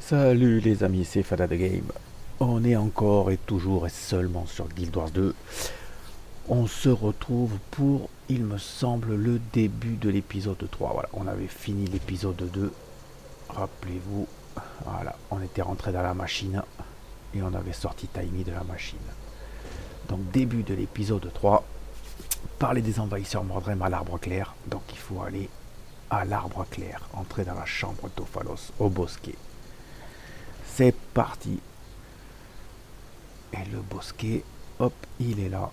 Salut les amis, c'est Fada the Game. On est encore et toujours et seulement sur Guild Wars 2. On se retrouve pour, il me semble, le début de l'épisode 3. Voilà, on avait fini l'épisode 2. Rappelez-vous, voilà, on était rentré dans la machine et on avait sorti Taimi de la machine. Donc début de l'épisode 3. Parler des envahisseurs Mordrem à l'arbre clair. Donc il faut aller à l'arbre clair, entrer dans la chambre d'Ophalos au bosquet. C'est parti. Et le bosquet, hop, il est là.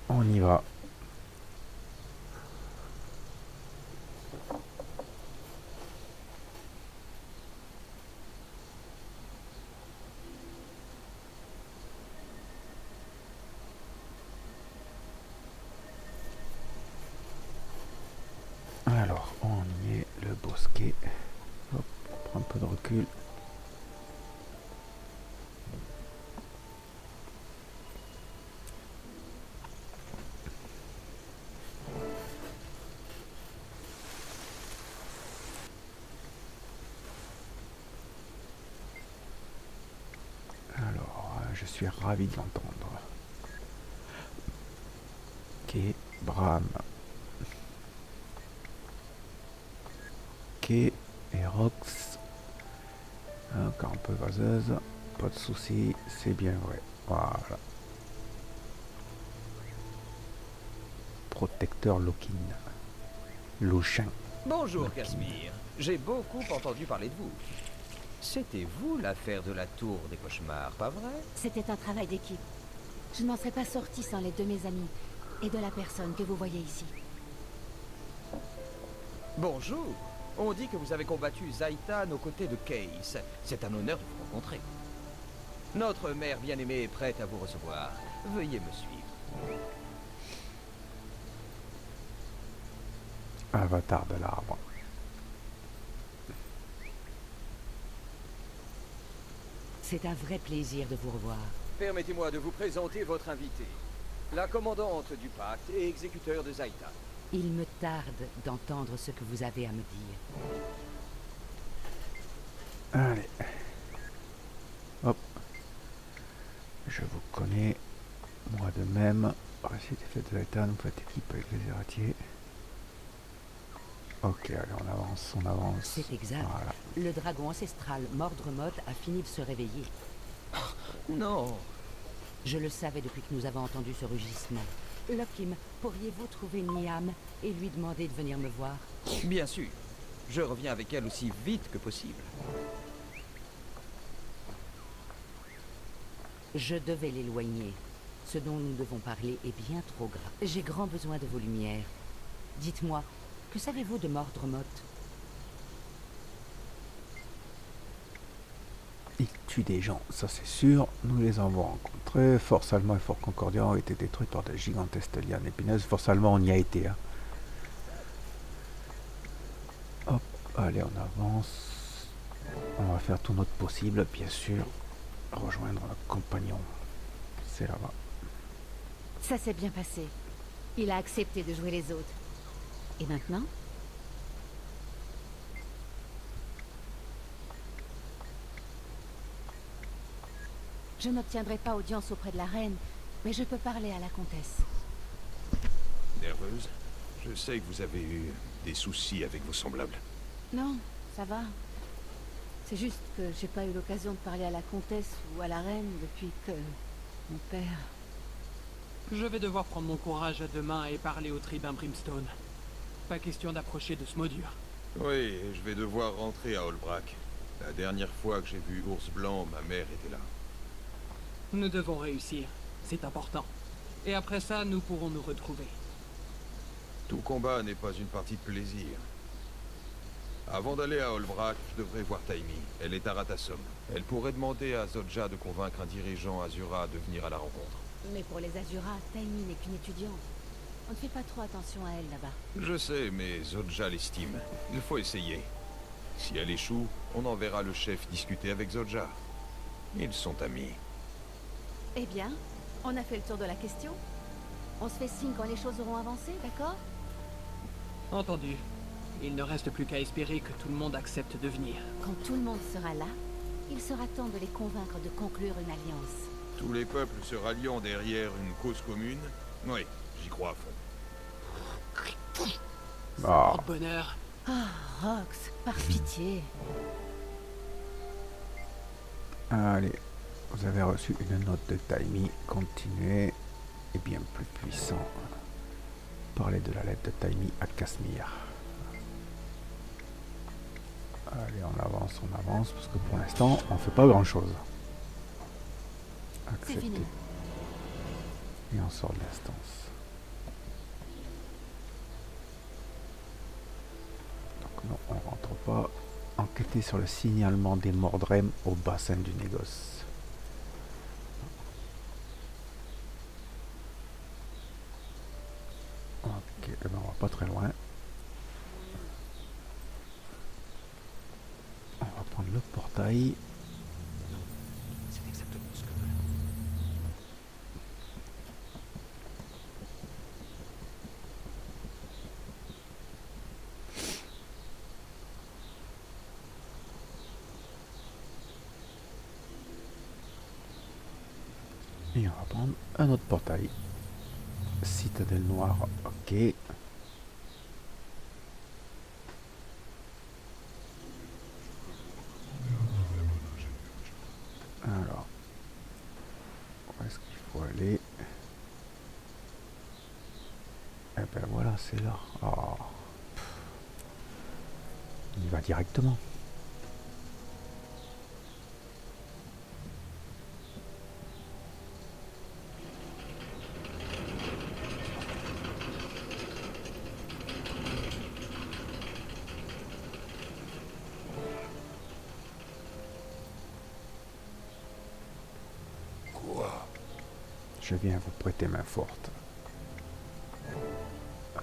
On y va. Alors, on y est, le bosquet. Hop, on prend un peu de recul. Alors, je suis ravi de l'entendre. Ok, Bram. Ok, et Rox. Encore un peu vaseuse. Pas de soucis, c'est bien vrai. Voilà. Protecteur Lokin. Louchin. Bonjour Lokin. Casimir, j'ai beaucoup entendu parler de vous. C'était vous l'affaire de la tour des cauchemars, pas vrai? C'était un travail d'équipe. Je n'en serais pas sortie sans l'aide de mes amis et de la personne que vous voyez ici. Bonjour, on dit que vous avez combattu Zaitan aux côtés de Case. C'est un honneur de vous rencontrer. Notre mère bien-aimée est prête à vous recevoir. Veuillez me suivre. Avatar de l'arbre. C'est un vrai plaisir de vous revoir. Permettez-moi de vous présenter votre invitée, la commandante du pacte et exécuteur de Zaitan. Il me tarde d'entendre ce que vous avez à me dire. Allez. Hop. Je vous connais. Moi de même. Récit des fêtes de l'État, vous faites équipe avec les héritiers. Ok, allez, on avance, on avance. C'est exact. Voilà. Le dragon ancestral Mordremoth a fini de se réveiller. Non. Je le savais depuis que nous avons entendu ce rugissement. Lokim, pourriez-vous trouver Niam et lui demander de venir me voir? Bien sûr. Je reviens avec elle aussi vite que possible. Je devais l'éloigner. Ce dont nous devons parler est bien trop grave. J'ai grand besoin de vos lumières. Dites-moi, que savez-vous de Mordremoth? Il tue des gens, ça c'est sûr. Nous les avons rencontrés. Force Allemand et Fort Concordia ont été détruits par de gigantesques lianes épineuses. Force Allemand, on y a été. Hein. Hop, allez, on avance. On va faire tout notre possible, bien sûr. Rejoindre notre compagnon. C'est là-bas. Ça s'est bien passé. Il a accepté de jouer les autres. Et maintenant? Je n'obtiendrai pas audience auprès de la reine, mais je peux parler à la comtesse. Nerveuse? Je sais que vous avez eu des soucis avec vos semblables. Non, ça va. C'est juste que j'ai pas eu l'occasion de parler à la comtesse ou à la reine depuis que mon père... Je vais devoir prendre mon courage à deux mains et parler au tribun Brimstone. Pas question d'approcher de Smodur. Oui, et je vais devoir rentrer à Olbrak. La dernière fois que j'ai vu Ours Blanc, ma mère était là. Nous devons réussir, c'est important. Et après ça, nous pourrons nous retrouver. Tout combat n'est pas une partie de plaisir. Avant d'aller à Olbrak, je devrais voir Taimi. Elle est à Ratassom. Elle pourrait demander à Zodja de convaincre un dirigeant Azura de venir à la rencontre. Mais pour les Azuras, Taimi n'est qu'une étudiante. On ne fait pas trop attention à elle là-bas. Je sais, mais Zodja l'estime. Il faut essayer. Si elle échoue, on enverra le chef discuter avec Zodja. Ils sont amis. Eh bien, on a fait le tour de la question. On se fait signe quand les choses auront avancé, d'accord? Entendu. Il ne reste plus qu'à espérer que tout le monde accepte de venir. Quand tout le monde sera là, il sera temps de les convaincre de conclure une alliance. Tous les peuples se ralliant derrière une cause commune. Oui, j'y crois à fond. Ah, Porte-bonheur. Ah, Rox, par pitié. allez, vous avez reçu une note de Taimi. Continuez. Et bien plus puissant. Parlez de la lettre de Taimi à Casmir. Allez, on avance, parce que pour l'instant, on fait pas grand chose. C'est fini. Accepter. Et on sort de l'instance. Donc non, on rentre pas. Enquêter sur le signalement des Mordrem au bassin du négoce. Ok, eh ben on va pas très loin. On va prendre le portail. C'est exactement ce que veut. Et on va prendre un autre portail. Citadelle Noire, ok. Alors, où est-ce qu'il faut aller? Eh ben voilà, c'est là. Oh. Il y va directement. Quoi? Je viens vous prêter main forte.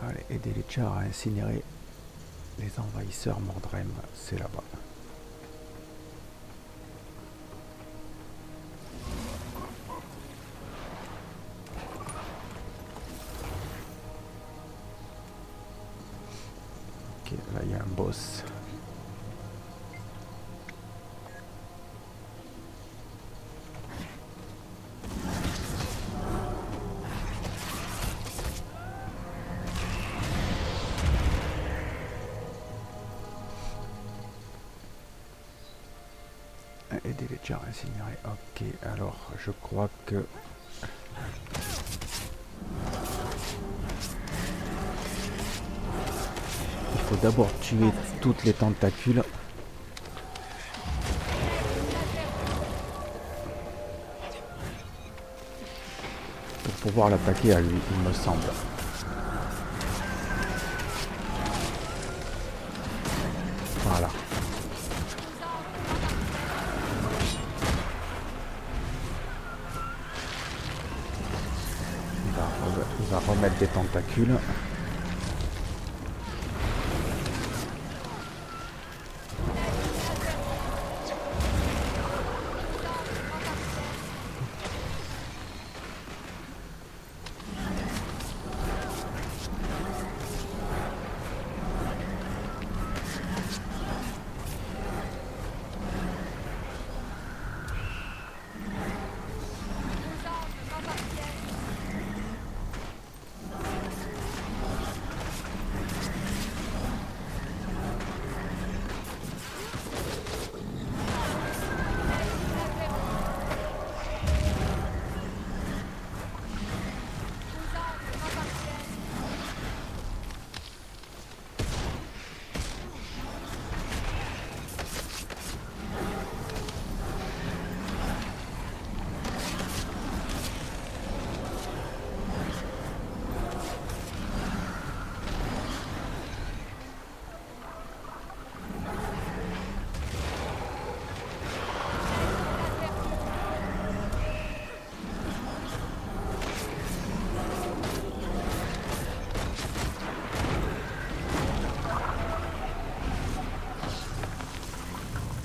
Allez, aider les Chars à incinérer les envahisseurs Mordrem. C'est là-bas. Ok, là il y a un boss. Aider les Chars à incinérer. Ok, alors je crois que... il faut d'abord tuer toutes les tentacules. Pour pouvoir l'attaquer à lui, il me semble. Voilà. Il va remettre des tentacules.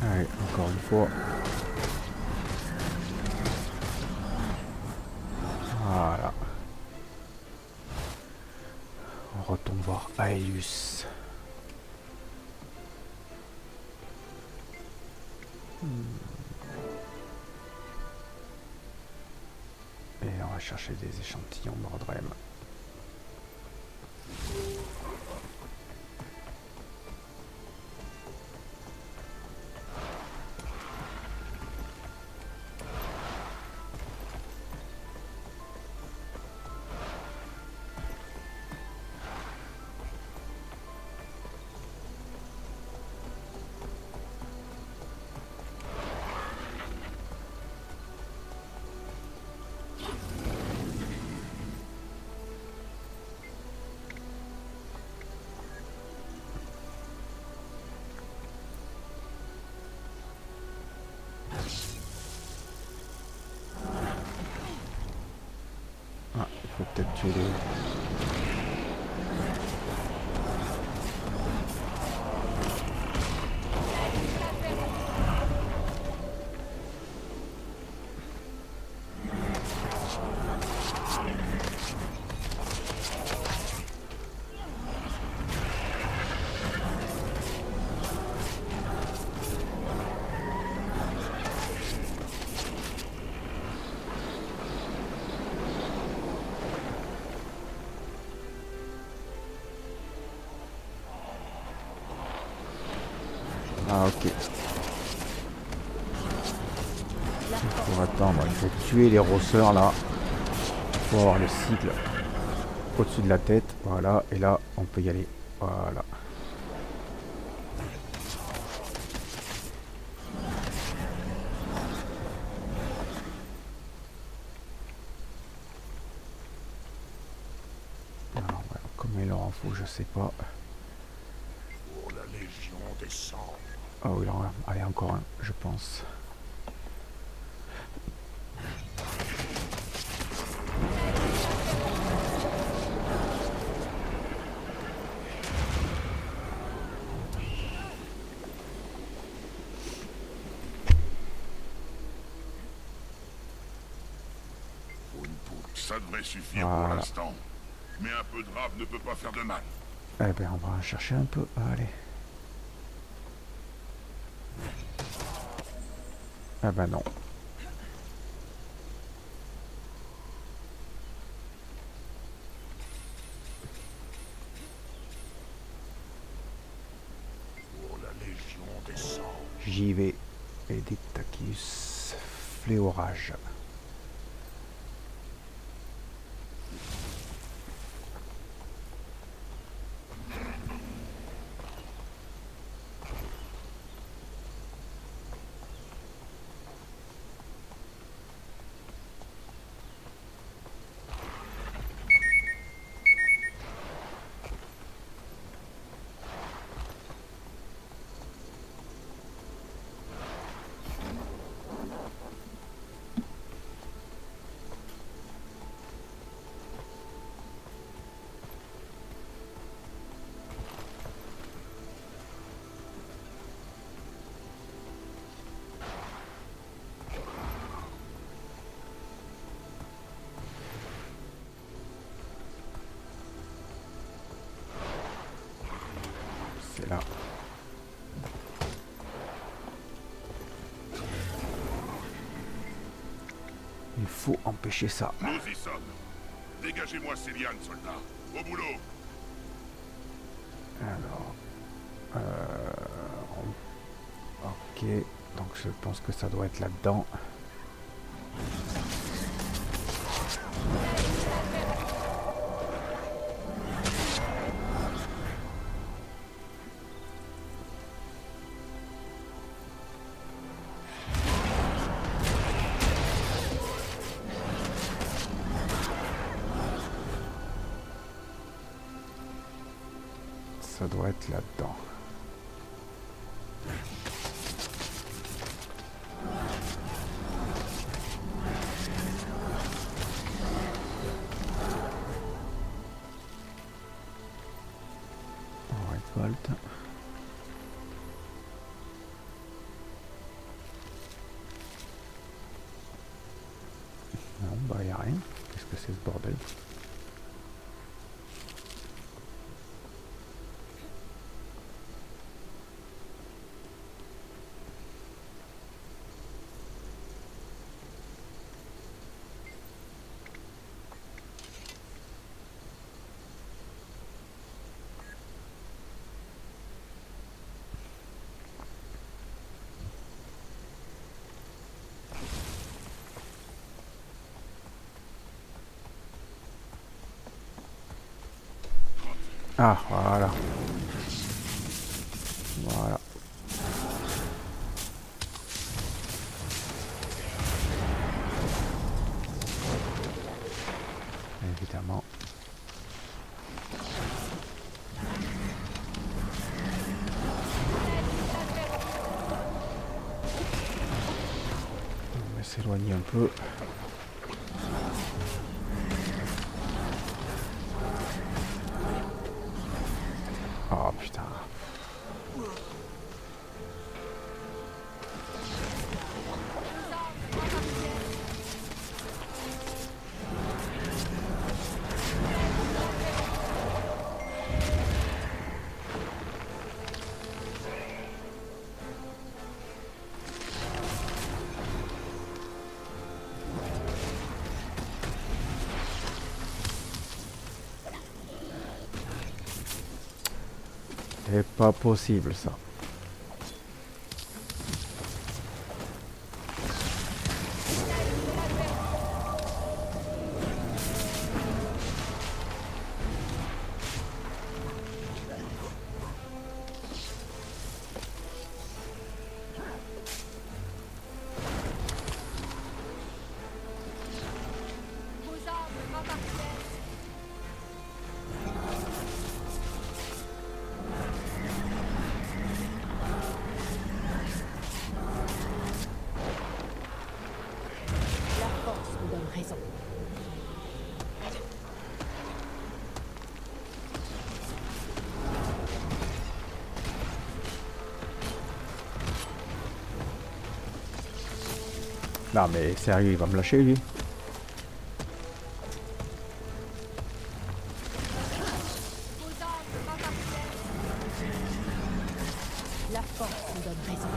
Allez, encore une fois. Voilà. On retourne voir Aelius. Et on va chercher des échantillons Mordrem. Ah, il faut peut-être tuer les... Ah ok. Il faut attendre, il faut tuer les rosseurs là. Il faut avoir le cycle au-dessus de la tête. Voilà, et là on peut y aller. Voilà. Alors, voilà, combien il leur en faut, je sais pas. Pour la Légion des Cendres. Ah oui, alors, allez, encore un, je pense. Ça devrait suffire Voilà. pour l'instant. Mais un peu de rap ne peut pas faire de mal. Eh ben, on va en chercher un peu. Allez. Ah ben non. Pour la Légion des Cendres. J'y vais. Edictacus fléorage. C'est là. Il faut empêcher ça. Nous y sommes. Dégagez-moi ces lianes, soldats. Au boulot. Alors. Ok. Donc je pense que ça doit être là-dedans. Ça doit être là-dedans. White Bolt. Non, bah y a rien. Qu'est-ce que c'est ce bordel? Ah, voilà. Voilà. Évidemment. On va s'éloigner un peu. Oh putain. C'est pas possible ça. La force vous donne raison. Non mais sérieux, il va me lâcher lui. La force vous donne raison.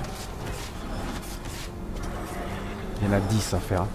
Il y en a 10 à faire.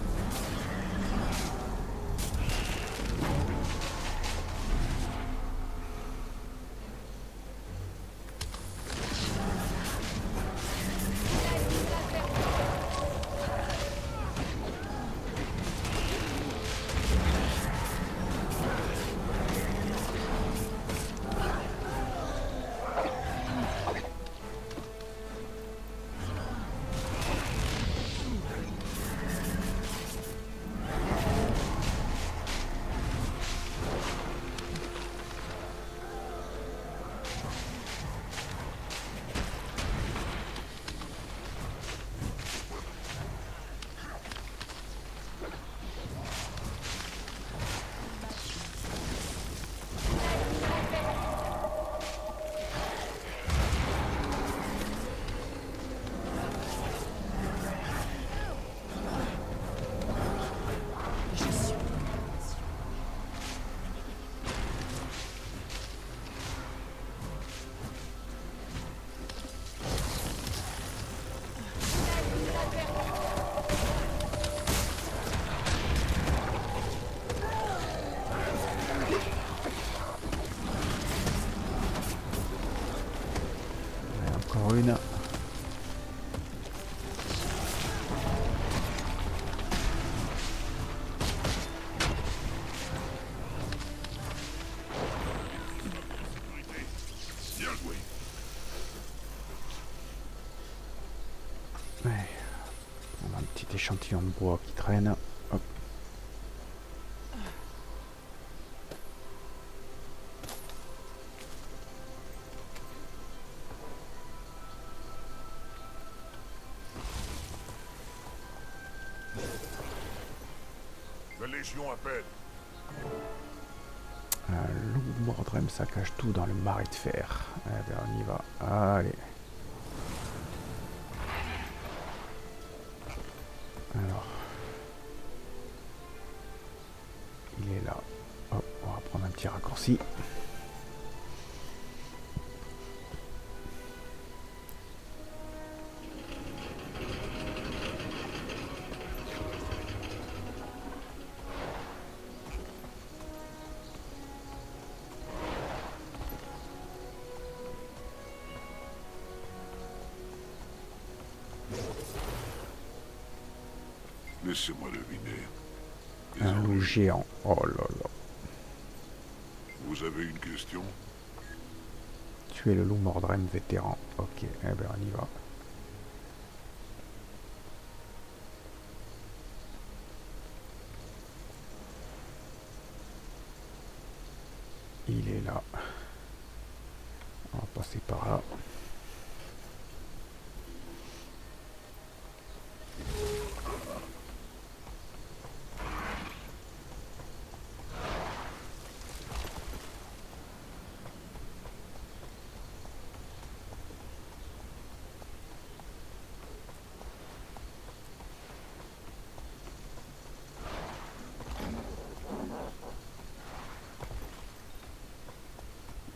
Encore une. Bien joué. Ouais. On a un petit échantillon de bois qui traîne. Hop. La Légion appelle. Un loup Mordrem, ça cache tout dans le marais de fer. Eh bien, on y va. Allez. Alors. Il est là. Hop, on va prendre un petit raccourci. Laissez-moi deviner. Un loup géant. Oh là là. Vous avez une question? Tuer le loup Mordrem vétéran. Ok, eh ben on y va. Il est là. On va passer par là.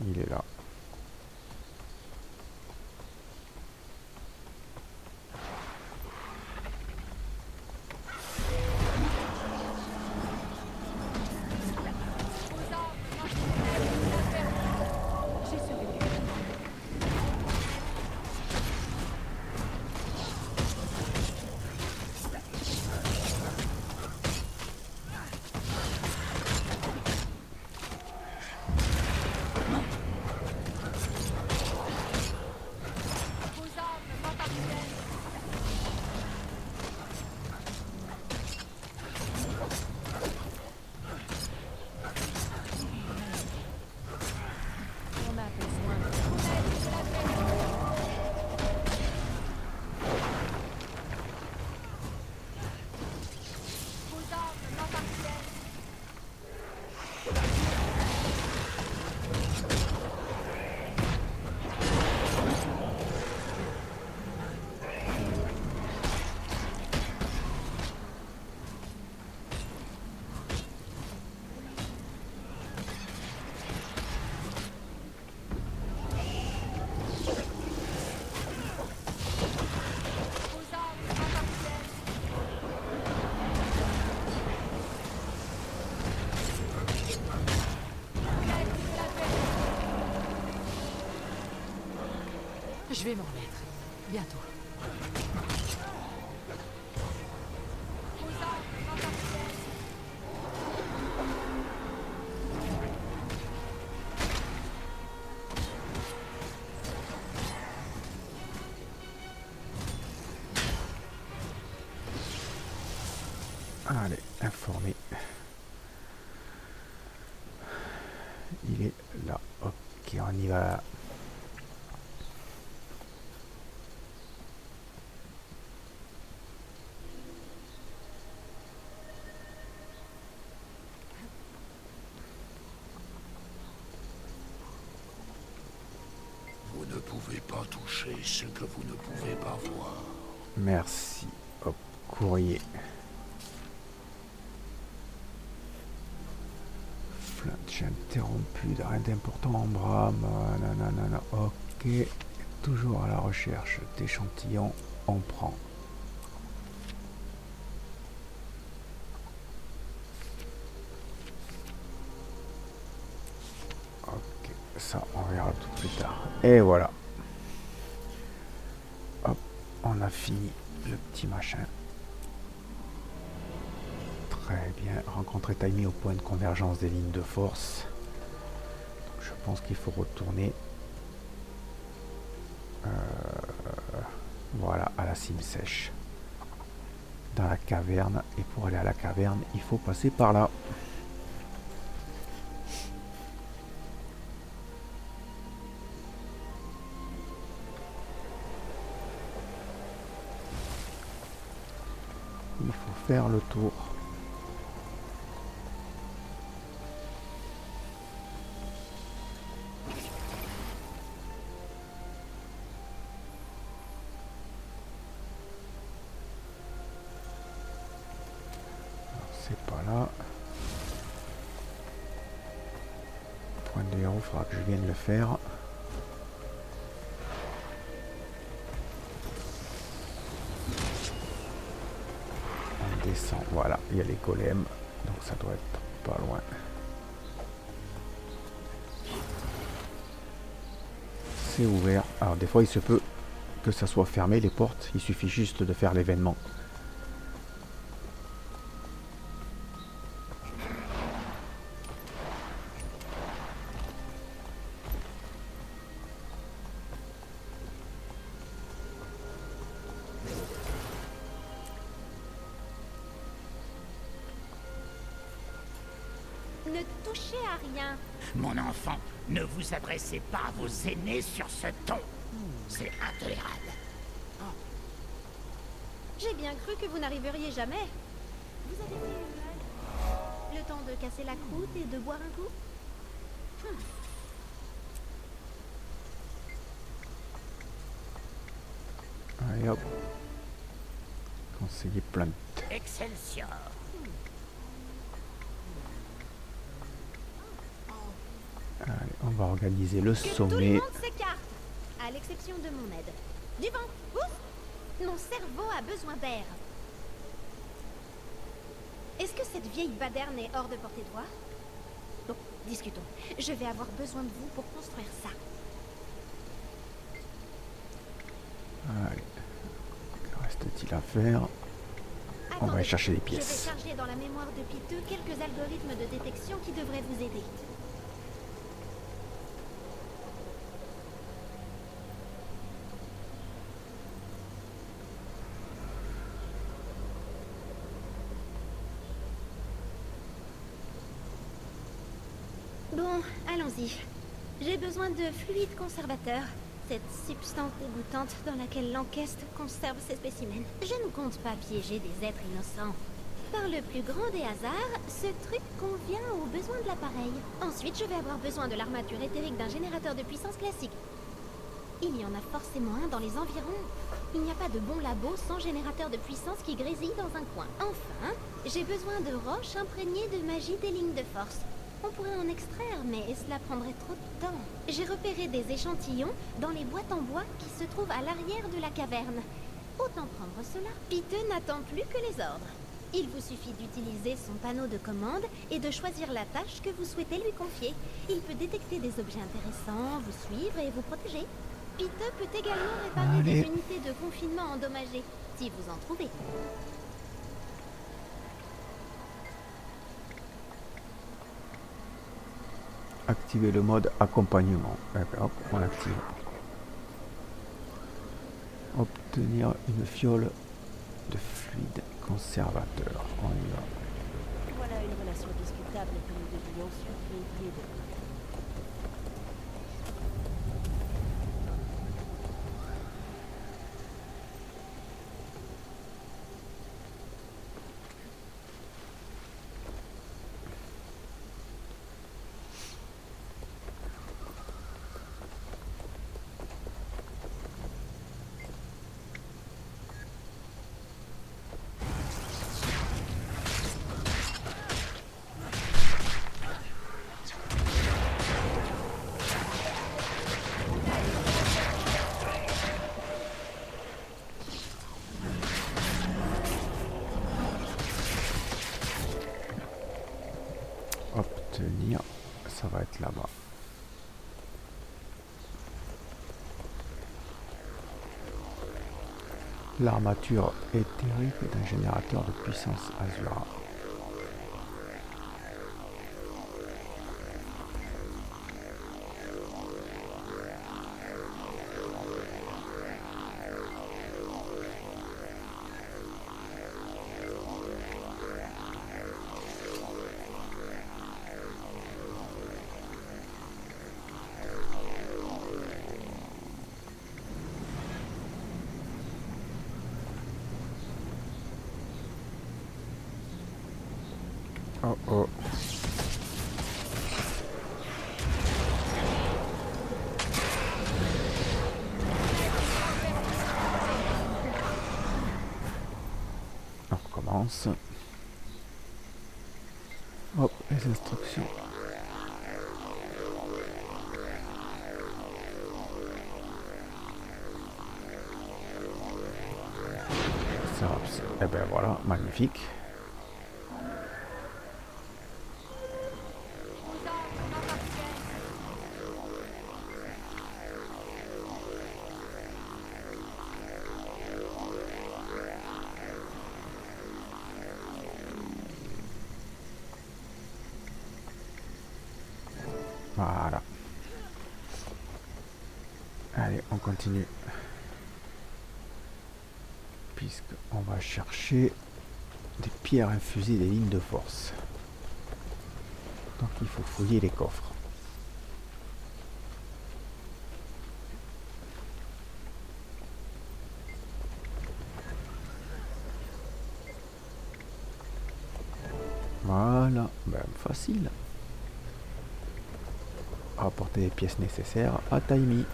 Il est là. Je vais m'en remettre. Bientôt. Allez, informé. Il est là. Ok, on y va. Vous ne pouvez pas toucher ce que vous ne pouvez pas voir. Merci. Hop, courrier. Flinch interrompu, rien d'important en brame. Nanana. Ok. Toujours à la recherche d'échantillons. On prend. Ok. Ça, on verra tout plus tard. Et voilà. Hop. On a fini le petit machin. Très bien. Rencontrer Taimi au point de convergence des lignes de force. Donc, je pense qu'il faut retourner. Voilà, à la cime sèche. Dans la caverne. Et pour aller à la caverne, il faut passer par là. Il faut faire le tour. C'est pas là. Point de héros, il faudra que je vienne le faire. On descend, voilà, il y a les golems, donc ça doit être pas loin. C'est ouvert. Alors des fois il se peut que ça soit fermé les portes, il suffit juste de faire l'événement. Ne touchez à rien. Mon enfant, ne vous adressez pas à vos aînés sur ce ton. C'est intolérable. J'ai bien cru que vous n'arriveriez jamais. Vous avez fait une blague? Le temps de casser la croûte et de boire un coup? Allez hop. Conseiller Plant. Excelsior. Allez, on va organiser le Que tout le sommet. monde s'écarte, à l'exception de mon aide. Du vent, ouf! Mon cerveau a besoin d'air. Est-ce que cette vieille baderne est hors de portée de voir? Bon, discutons. Je vais avoir besoin de vous pour construire ça. Allez. Que reste-t-il à faire? On va aller chercher les pièces. Je vais charger dans la mémoire de Piteux quelques algorithmes de détection qui devraient vous aider. Bon, allons-y. J'ai besoin de fluide conservateur. Cette substance dégoûtante dans laquelle l'enquête conserve ses spécimens. Je ne compte pas piéger des êtres innocents. Par le plus grand des hasards, ce truc convient aux besoins de l'appareil. Ensuite, je vais avoir besoin de l'armature éthérique d'un générateur de puissance classique. Il y en a forcément un dans les environs. Il n'y a pas de bon labo sans générateur de puissance qui grésille dans un coin. Enfin, j'ai besoin de roches imprégnées de magie des lignes de force. On pourrait en extraire, mais cela prendrait trop de temps. J'ai repéré des échantillons dans les boîtes en bois qui se trouvent à l'arrière de la caverne. Autant prendre cela. Piteux n'attend plus que les ordres. Il vous suffit d'utiliser son panneau de commande et de choisir la tâche que vous souhaitez lui confier. Il peut détecter des objets intéressants, vous suivre et vous protéger. Piteux peut également réparer des unités de confinement endommagées, si vous en trouvez. Activer le mode accompagnement. Hop, on active. Obtenir une fiole de fluide conservateur. On y va. Voilà une relation discutable que nous devrions surveiller de près. Obtenir, ça va être là-bas. L'armature éthérique d'un générateur de puissance Azura. Oh oh. On recommence. Hop, les instructions. Ça, et ben voilà, magnifique. Voilà. Allez, on continue. Puisqu'on va chercher des pierres infusées des lignes de force. Dans il faut fouiller les coffres. Voilà, ben facile. Apporter les pièces nécessaires à Taimi.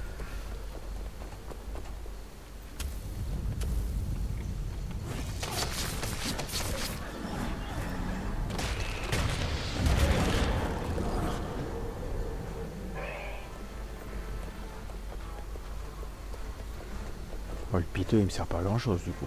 Oh, le piteux il me sert pas à grand chose du coup.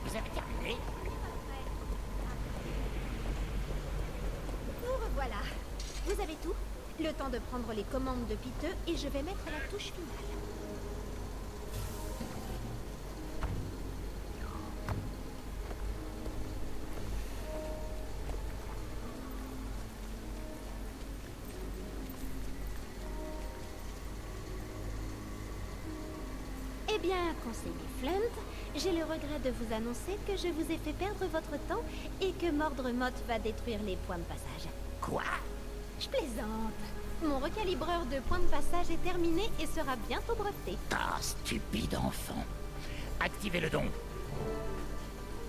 Vous avez terminé? Vous revoilà. Vous avez tout? Le temps de prendre les commandes de Piteux et je vais mettre la touche finale. Eh bien, conseiller Flint, j'ai le regret de vous annoncer que je vous ai fait perdre votre temps et que Mordre Motte va détruire les points de passage. Quoi? Je plaisante. Mon recalibreur de points de passage est terminé et sera bientôt breveté. Ah, stupide enfant. Activez le don.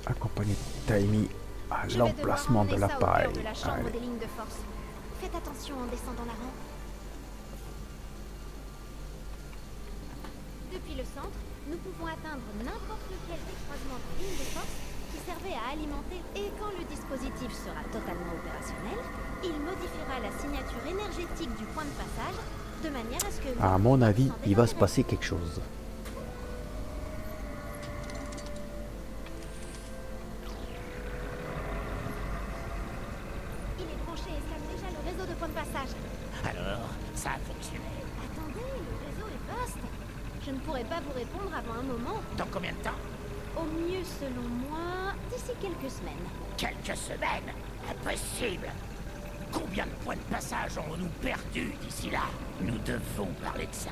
Accompagner Taimi à Je vais devoir l'emplacement de emmener ça au l'appareil. cœur de la chambre Allez. des lignes de force. Faites attention en descendant la rampe. Depuis le centre, nous pouvons atteindre n'importe lequel des croisements de lignes de force qui servaient à alimenter. Et quand le dispositif sera totalement opérationnel, il modifiera la signature énergétique du point de passage de manière à ce que... À mon avis, s'en il va se débarrasse. passer quelque chose. Il est branché et scanne déjà le réseau de points de passage. Alors, ça a fonctionné. Attendez, le réseau est vaste. Je ne pourrai pas vous répondre avant un moment. Dans combien de temps? Au mieux, selon moi, d'ici quelques semaines. Quelques semaines? Impossible. Combien de points de passage aurons-nous perdus d'ici là? Nous devons parler de ça.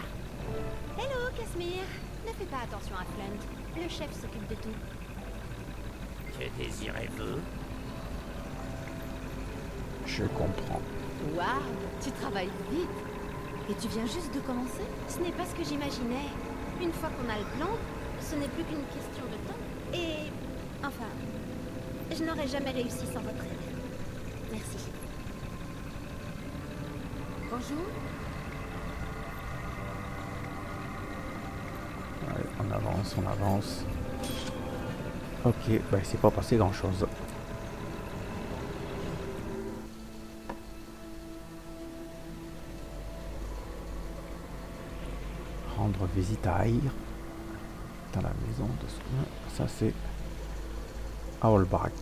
Hello, Casmir. Ne fais pas attention à Flint. Le chef s'occupe de tout. Que désirez-vous? Je comprends. Waouh, tu travailles vite. Et tu viens juste de commencer? Ce n'est pas ce que j'imaginais. Une fois qu'on a le plan, ce n'est plus qu'une question de temps. Et... enfin... je n'aurais jamais réussi sans votre aide. Merci. Bonjour. Allez, on avance, on avance. Ok, bah il s'est pas passé grand chose. Rendre visite à Aïr. Dans la maison de ce... Ça c'est... à Olbrak.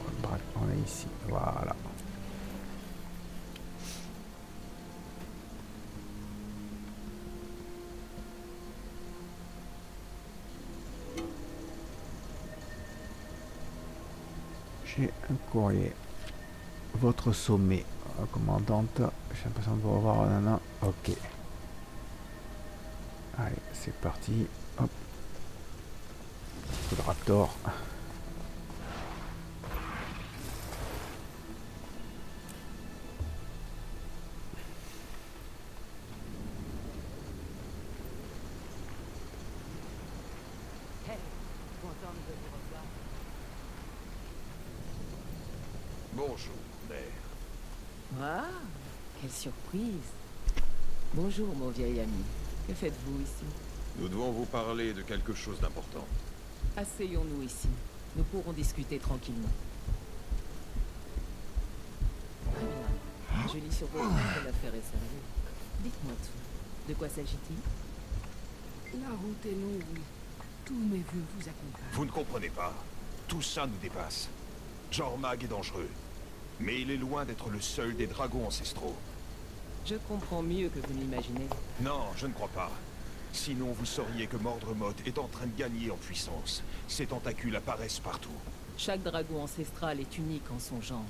Olbrak, on est ici, voilà. J'ai un courrier. Votre sommet, commandante. J'ai l'impression de vous revoir. Nana. Ok. Allez, c'est parti. Hop. Coup de raptor. Contente de vous revoir. Bonjour, mère. Ah, quelle surprise. Bonjour, mon vieil ami. Que faites-vous ici? Nous devons vous parler de quelque chose d'important. Asseyons-nous ici. Nous pourrons discuter tranquillement. Très bien. Je lis sur votre compte que l'affaire est sérieuse. Dites-moi tout. De quoi s'agit-il? La route est longue. Tous mes vœux vous accompagnent. Vous ne comprenez pas. Tout ça nous dépasse. Jormag est dangereux. Mais il est loin d'être le seul des dragons ancestraux. Je comprends mieux que vous n'imaginez. Non, je ne crois pas. Sinon, vous sauriez que Mordre Motte est en train de gagner en puissance. Ses tentacules apparaissent partout. Chaque dragon ancestral est unique en son genre.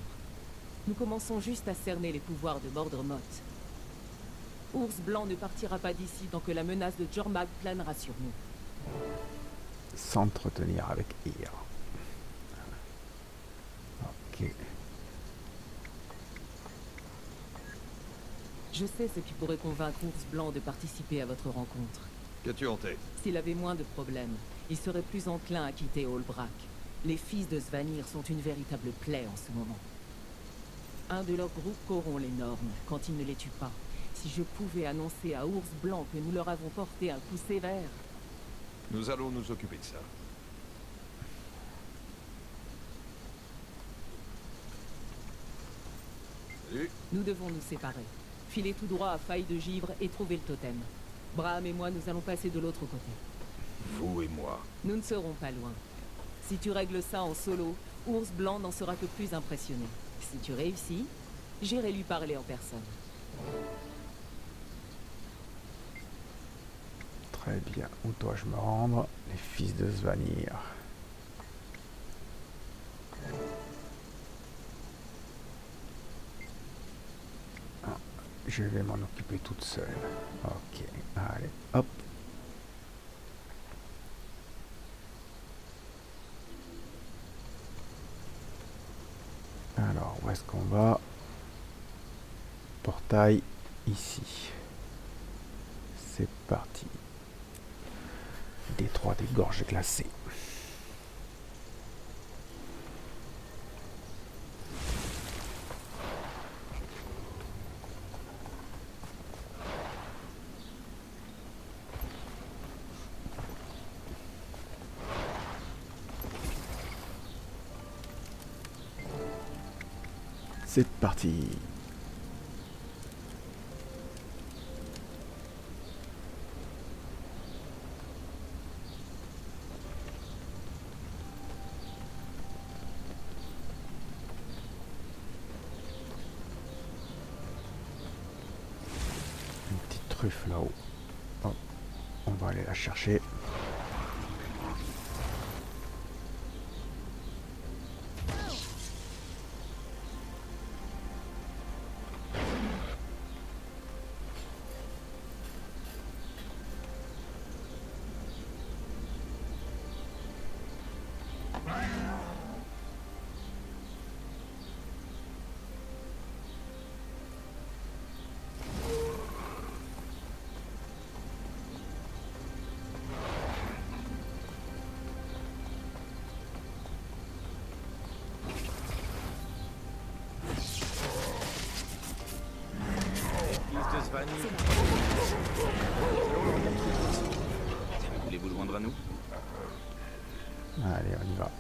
Nous commençons juste à cerner les pouvoirs de Mordremoth. Ours Blanc ne partira pas d'ici tant que la menace de Jormag planera sur nous. S'entretenir avec Ir. Ok. Je sais ce qui pourrait convaincre Ours Blanc de participer à votre rencontre. Qu'as-tu en tête? S'il avait moins de problèmes, il serait plus enclin à quitter Olbrak. Les fils de Svanir sont une véritable plaie en ce moment. Un de leurs groupes corrompt les normes quand ils ne les tuent pas. Si je pouvais annoncer à Ours Blanc que nous leur avons porté un coup sévère... Nous allons nous occuper de ça. Salut. Nous devons nous séparer. Filer tout droit à Faille de Givre et trouver le totem. Braham et moi, nous allons passer de l'autre côté. Vous et moi. Nous ne serons pas loin. Si tu règles ça en solo, Ours Blanc n'en sera que plus impressionné. Si tu réussis, j'irai lui parler en personne. Très bien. Où dois-je me rendre? Les fils de Svanir. Ah, je vais m'en occuper toute seule. Ok. Allez, hop. Alors, où est-ce qu'on va? Portail ici. C'est parti. Détroit des gorges glacées. C'est parti. Une petite truffe là-haut. Hop. On va aller la chercher. Voulez-vous joindre à nous? Allez, on y va.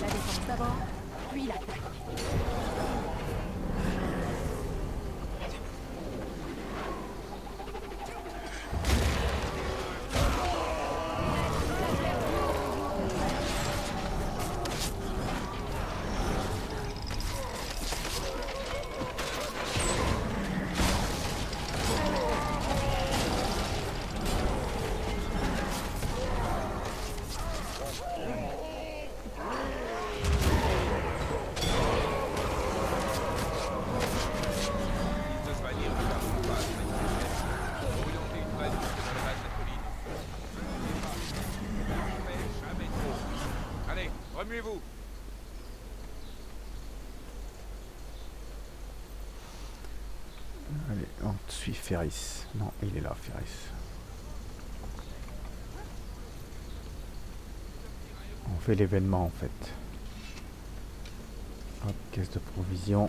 La défense d'abord, puis l'attaque. Allez, remuez-vous. Allez, on suit Ferris. Non, il est là, Ferris. On fait l'événement en fait. Hop, caisse de provisions.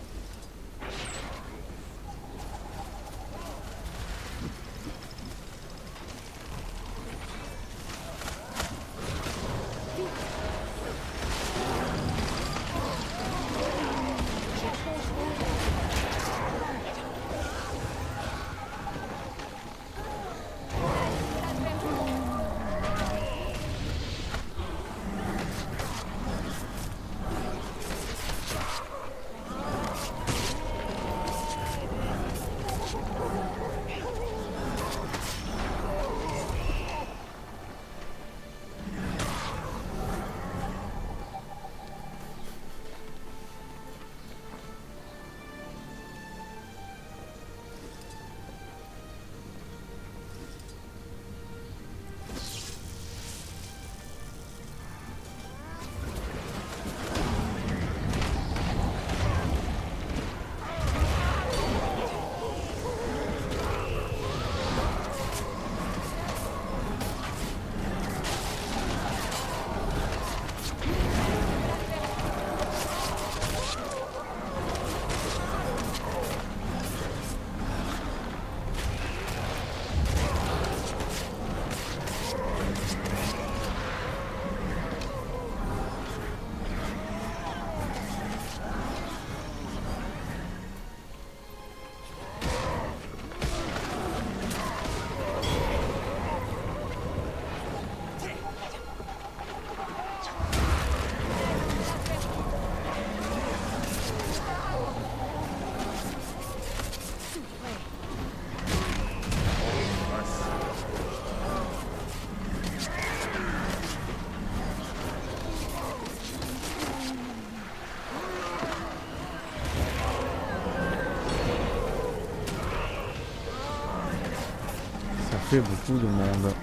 Ça fait beaucoup de monde.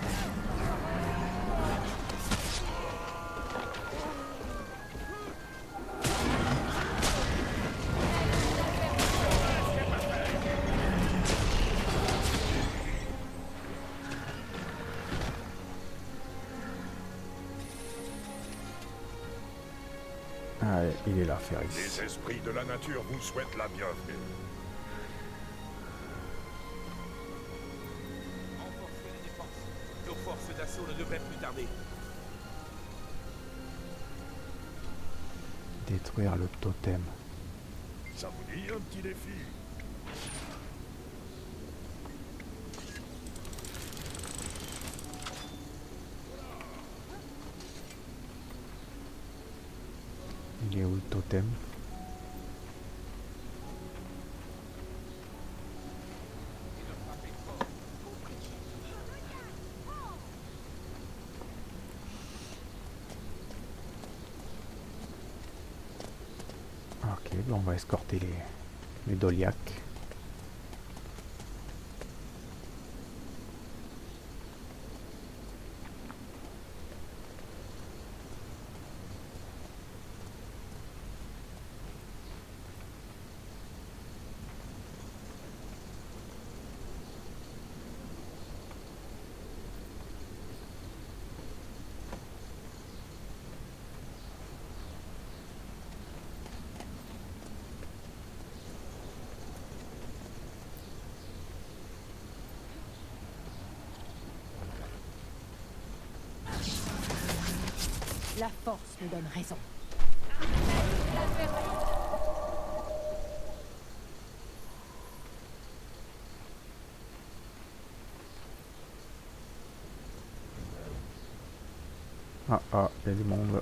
Allez, il est là, Ferris. Les esprits de la nature vous souhaitent la bienvenue. Renforcez les défenses. Nos forces d'assaut ne devraient plus tarder. Détruire le totem. Ça vous dit un petit défi? Il est où le totem? Ok, bon, on va escorter les Doliaques. La force me donne raison. Ah, il y a du monde.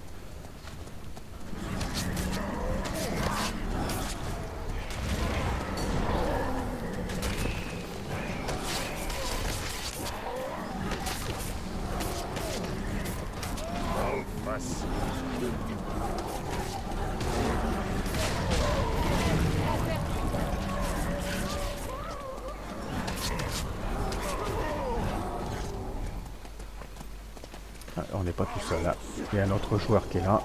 On n'est pas tout seul là. Il y a un autre joueur qui est là.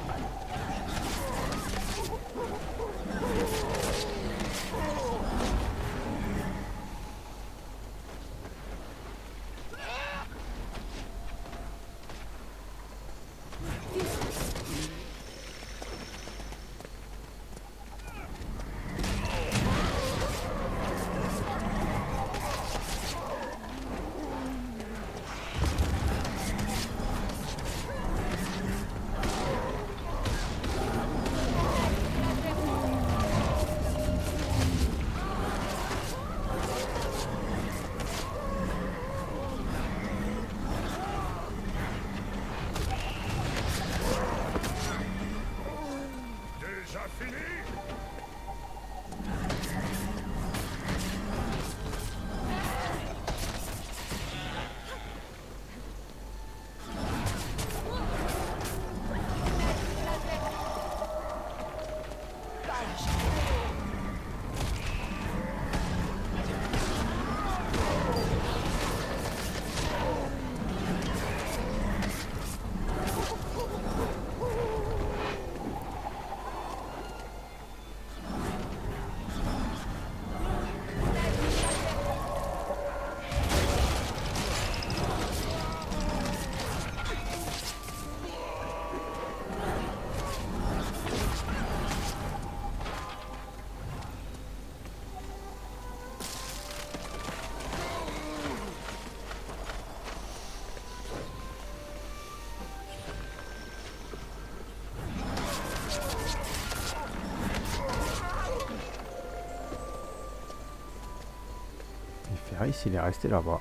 Viserys, il est resté là-bas.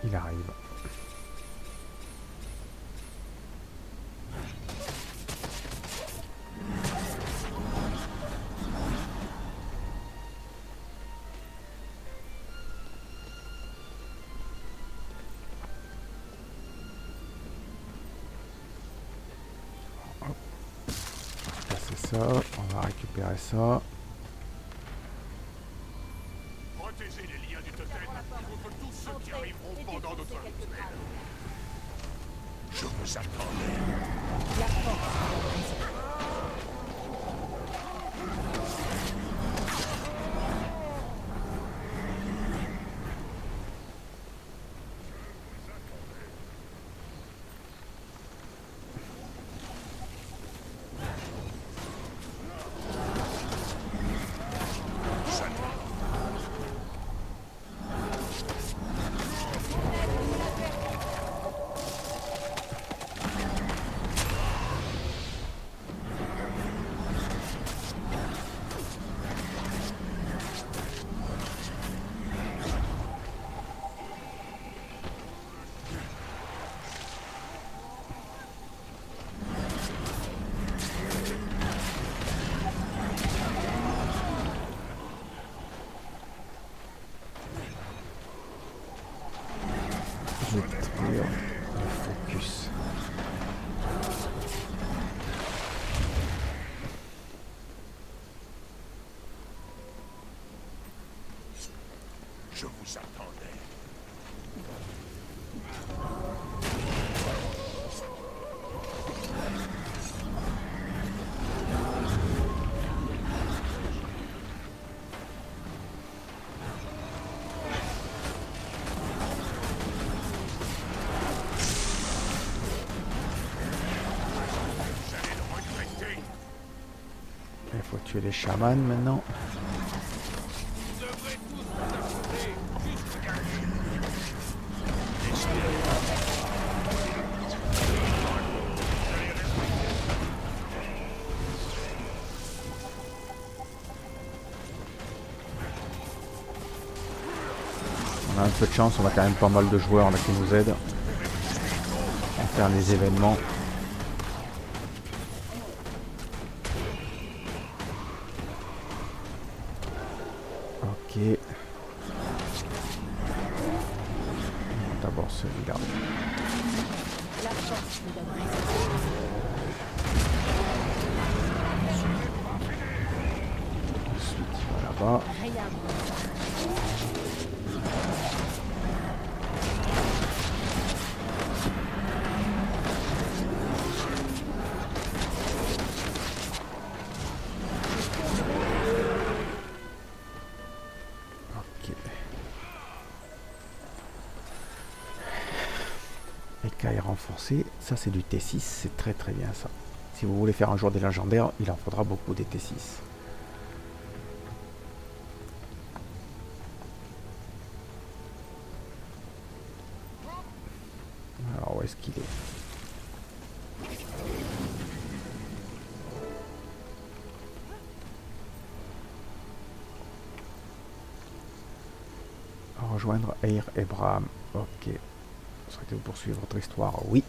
Il arrive. Ça, on va récupérer ça. Protégez les liens du totem contre tous ceux qui arriveront pendant notre rituel. Je vous attendais. Je vais détruire le focus. Je vous attendais. Il faut tuer les chamans maintenant. On a un peu de chance, on a quand même pas mal de joueurs là qui nous aident à faire les événements. Ok. D'abord celui-là. Ensuite, il va là-bas. Écaille renforcée, ça c'est du T6, c'est très très bien ça. Si vous voulez faire un jour des légendaires, il en faudra beaucoup des T6. Alors où est-ce qu'il est? Rejoindre Eir et Bram. Ok. Souhaitez-vous poursuivre votre histoire? Oui.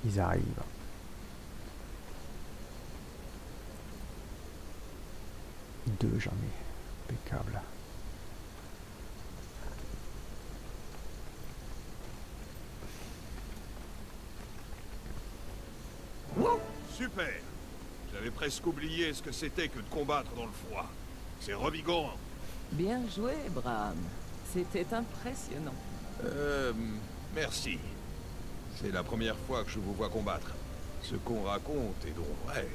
Ils arrivent. Deux, j'en ai. Impeccable. Super. J'avais presque oublié ce que c'était que de combattre dans le froid. C'est revigorant. Bien joué, Bram. C'était impressionnant. Merci. C'est la première fois que je vous vois combattre. Ce qu'on raconte est donc vrai.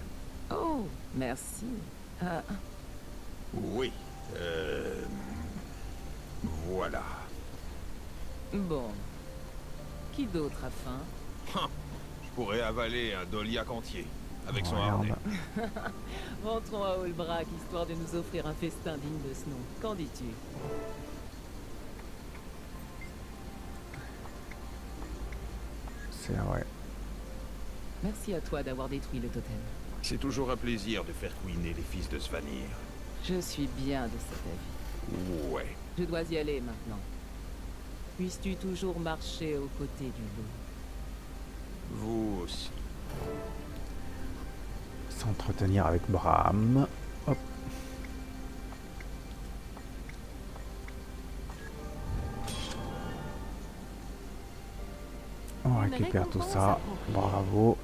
Oh, merci. Oui. Voilà. Bon. Qui d'autre a faim? Je pourrais avaler un Doliac entier, avec son harnais. Rentrons à Olbrak, histoire de nous offrir un festin digne de ce nom. Qu'en dis-tu? C'est vrai. Merci à toi d'avoir détruit le totem. C'est toujours un plaisir de faire couiner les fils de Svanir. Je suis bien de cet avis. Ouais. Je dois y aller maintenant. Puisses-tu toujours marcher aux côtés du loup? Vous aussi. S'entretenir avec Bram. Hop. On récupère tout ça. Bravo.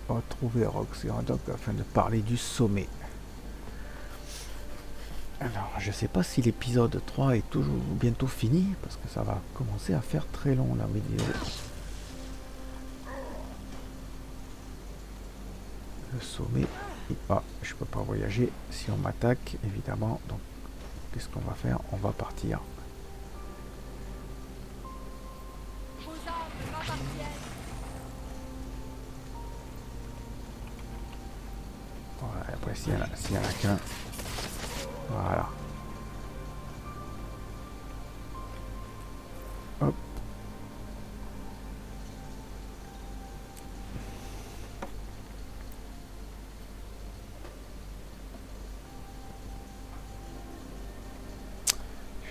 Retrouver Rox et Radok afin de parler du sommet. Alors, je sais pas si l'épisode 3 est toujours bientôt fini, parce que ça va commencer à faire très long la vidéo. Le sommet. Ah, je peux pas voyager si on m'attaque, évidemment. Donc, qu'est-ce qu'on va faire? On va partir. Voilà, et après, s'il y en a qu'un. Voilà. Hop.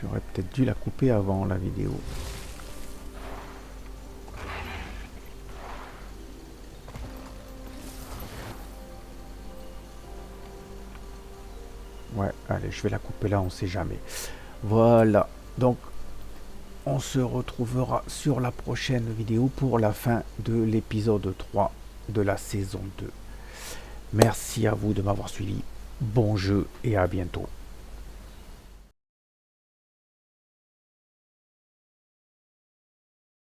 J'aurais peut-être dû la couper avant la vidéo. Ouais, allez, je vais la couper là, on sait jamais. Voilà, donc on se retrouvera sur la prochaine vidéo pour la fin de l'épisode 3 de la saison 2. Merci à vous de m'avoir suivi. Bon jeu et à bientôt.